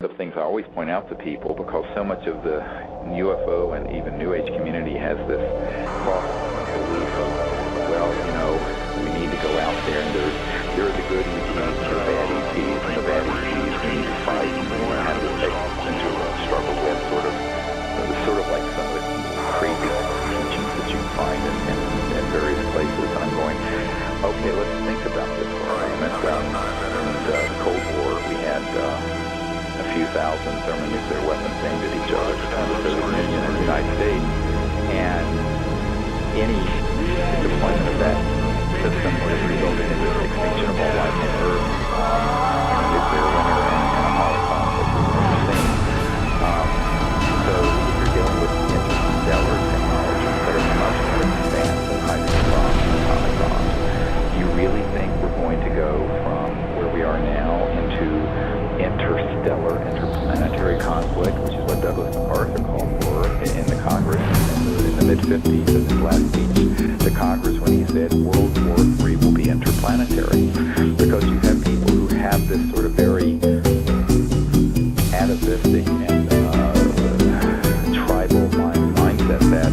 the things I always point out to people, because so much of the UFO and even New Age community has this false belief of, well, we need to go out there and there are the good ETs and the bad ETs, and the bad ETs we need to fight and have to take into a struggle with, sort of like some of the crazy teachings that you find in various places. And I'm going, okay, let's think about this for a moment. In the Cold War, we had a few thousand thermonuclear weapons aimed at each other between the Soviet Union and the United States, and any deployment of that system would have resulted in the extinction of all life on Earth, a nuclear winter and a Holocaust, as we've never seen. So you're dealing with interstellar technologies that are much more advanced than hydrogen bombs and atomic bombs. Do you really think we're going to go from where we are now into interstellar, interplanetary conflict, which is what Douglas MacArthur called for in the Congress in the mid-50s in his last speech to Congress, when he said World War III will be interplanetary? Because you have people who have this sort of very atavistic and tribal mindset that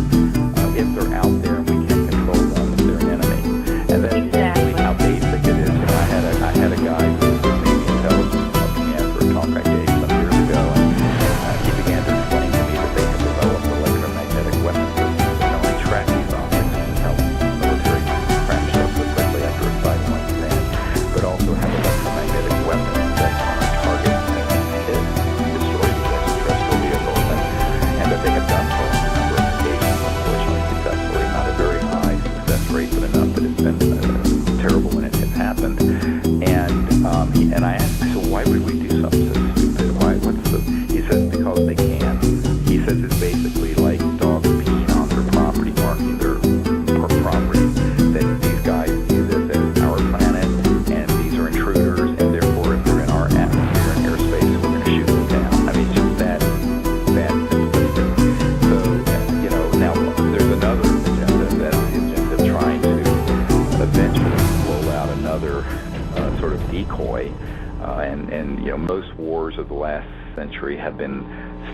if they're out there and we can't control them, they're an enemy. And that's exactly how basic it is. I had a guy who was with Navy intelligence coming in for a talk I gave some years ago, and he began to explain to me that they had developed electromagnetic weapon systems that not only track these objects and help military crash them so quickly after a sideline exam, but also have electromagnetic weapons that on a target and hit and destroy these extraterrestrial vehicles, and that they have done so on a number of occasions, unfortunately successfully. Not a very high success rate, but enough that it's been terrible when it has happened. And I asked him, so why would we do something so stupid? He says, because they can. He says it's basically like dogs peeing on their property, marking their property, that these guys view this as our planet, and these are intruders, and therefore if they're in our atmosphere and airspace, we're going to shoot them down. I mean, it's just that simplistic. So, now there's another agenda, that's the agenda of trying to eventually roll out another sort of decoy, and most wars of the last century have been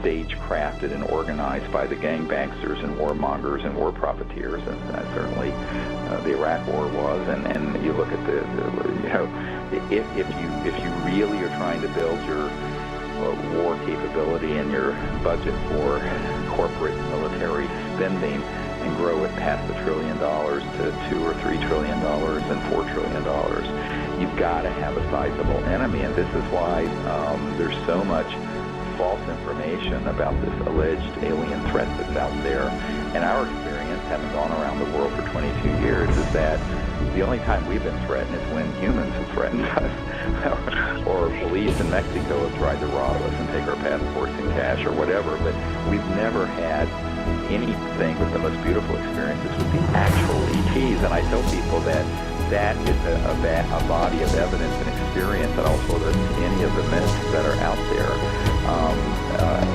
stagecrafted and organized by the gangbangsters and warmongers and war profiteers, and certainly the Iraq War was. And you look at if you really are trying to build your war capability and your budget for corporate military spending and grow it past $1 trillion to $2 or $3 trillion and $4 trillion, you've got to have a sizable enemy. And this is why there's so much false information about this alleged alien threat that's out there. And our experience, having gone around the world for 22 years, is that the only time we've been threatened is when humans have threatened us, or police in Mexico have tried to rob us and take our passports and cash or whatever. But we've never had anything but the most beautiful experiences with the actual ETs. And I tell people that is a body of evidence and experience that also than any of the myths that are out there.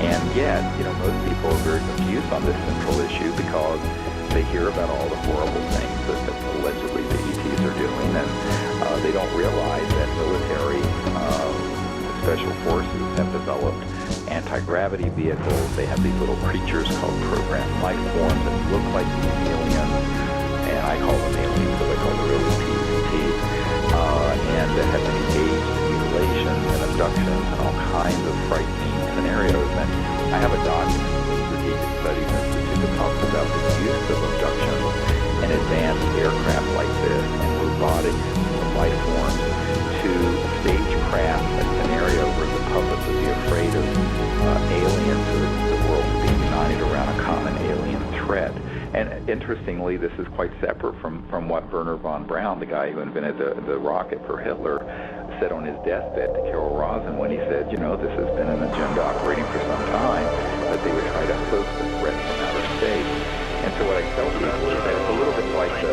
And yet, most people are very confused on this central issue because they hear about all the horrible things that allegedly the ETs are doing, and they don't realize that military special forces have developed anti-gravity vehicles. They have these little creatures called programmed life forms that look like aliens, and I call them aliens, so they call the real ETs, and that have been engaged in mutilations and abductions and all kinds of frightening scenarios. And I have a document from the Strategic Studies Institute that talks about the use of abductions and advanced aircraft like this and robotic life forms to stagecraft a scenario where the public would be afraid of aliens, or the world would be united around a common alien threat. And interestingly, this is quite separate from what Werner von Braun, the guy who invented the rocket for Hitler, said on his deathbed to Carol Rosin when he said, this has been an agenda operating for some time, that they would try to host a threat from outer space. And so what I tell people is that it's a little bit like the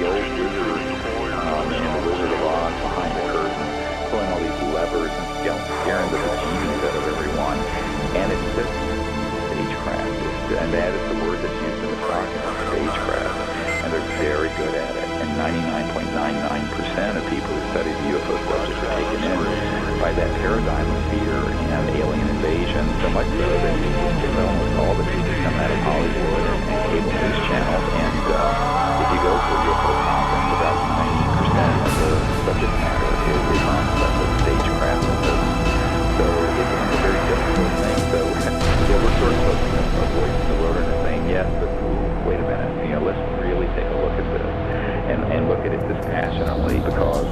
old wizard in The Wizard of Oz behind the curtain, pulling all these levers and scaring the bejeebies out of everyone. And it's just stagecraft. And that is the word that's used in the document, stagecraft. And they're very good at it. And 99.99% of people who study the UFO subject are taken in by that paradigm of fear and alien much so that almost all the people come out of Hollywood and cable news channels, and if you go to a UFO conference, about 90% of the subject matter is on stuff with stagecraft and so. So it becomes a very difficult thing. So we're sort of a voice in the wilderness saying yes, but wait a minute, let's really take a look at this and look at it dispassionately, because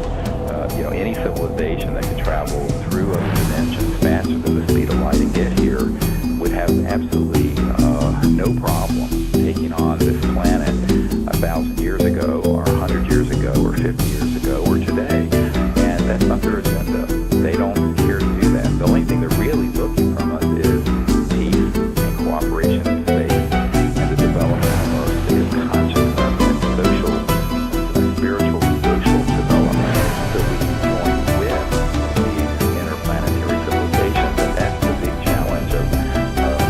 any civilization that could travel through other dimensions faster than the speed of light and get here would have absolutely no problem taking on this planet 1,000 years ago, or 100 years ago, or 50 years ago, or today. And that's not their agenda. They don't care to do that. The only thing they're really looking from us is peace and cooperation in space and the development of our state of consciousness and social, spiritual, social development, so we can join with these interplanetary civilizations. And that's the big challenge of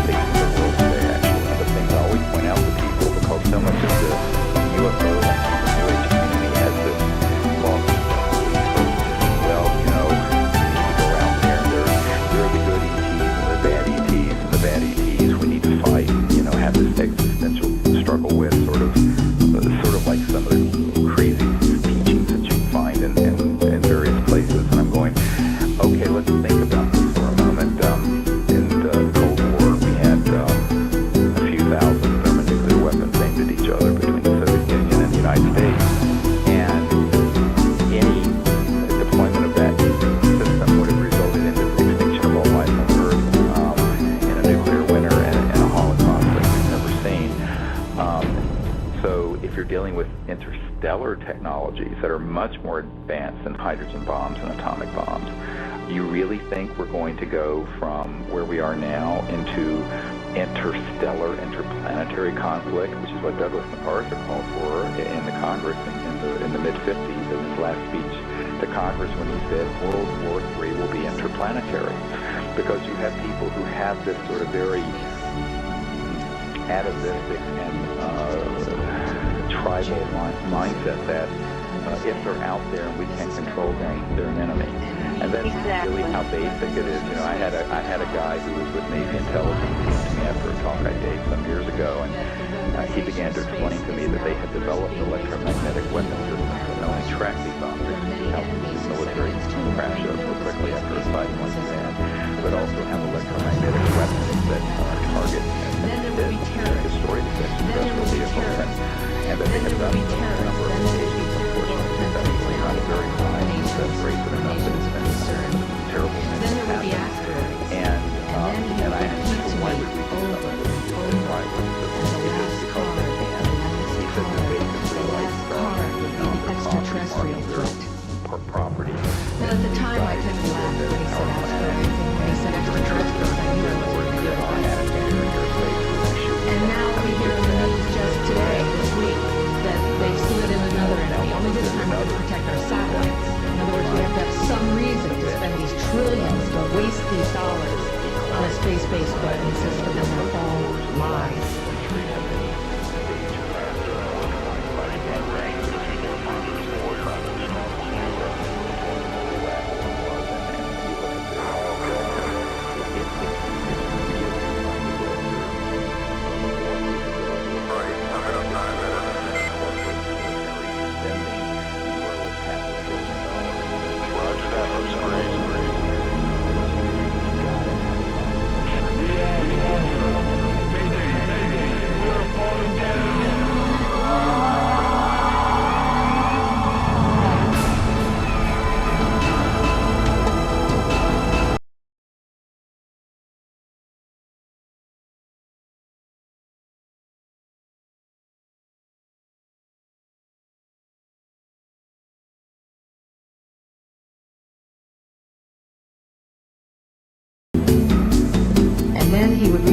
facing the world today, actually. One of the things I always point out to people, because so much of the UFO and New Age community has this false belief of, well, you need to go out there, and there are the good ETs and the bad ETs, and the bad ETs we need to fight, have this existential struggle with, sort of like some of the crazy teachings that you find in various places. And I'm going, okay, let's think about this for a moment. In the Cold War, we had a few thousand thermonuclear weapons aimed at each other between the Soviet Union and the United States. And any deployment of that system would have resulted in the extinction of all life on Earth, in a nuclear winter and a Holocaust that we've never seen. So if you're dealing with interstellar technologies that are much more advanced than hydrogen bombs and atomic bombs, you really think we're going to go from where we are now into interplanetary conflict, which is what Douglas MacArthur called for in the Congress in the mid-50s, in his last speech to Congress, when he said World War III will be interplanetary, because you have people who have this sort of very atavistic and tribal mindset that if they're out there and we can't control them, they're an enemy. And that's really how basic it is. I had a guy who was with Navy intelligence came to me after a talk I gave some years ago, and he began to explain to me that they had developed electromagnetic weapon systems that not only track these objects and help the military crash so quickly after a seismic event, but also have electromagnetic weapons that target and destroy these industrial vehicles, and that they have done so on a number of occasions, unfortunately, successfully, not a very high success rate, but enough that it's been terrible things that happen. And I asked him, why would we do something with these? Why would we do it? It's because they can. He said that basically like the extraterrestrial threat property. Now at the time I couldn't laugh when he said extraterrestrials. When he said extraterrestrials, I knew it was ridiculous. And now we hear in the news just today, this week, that they've slid in another enemy, only this time to protect our satellites. In other words, we have to have some reason to spend these trillions to waste these dollars on a space-based weapon system, and they're all lies. And then he would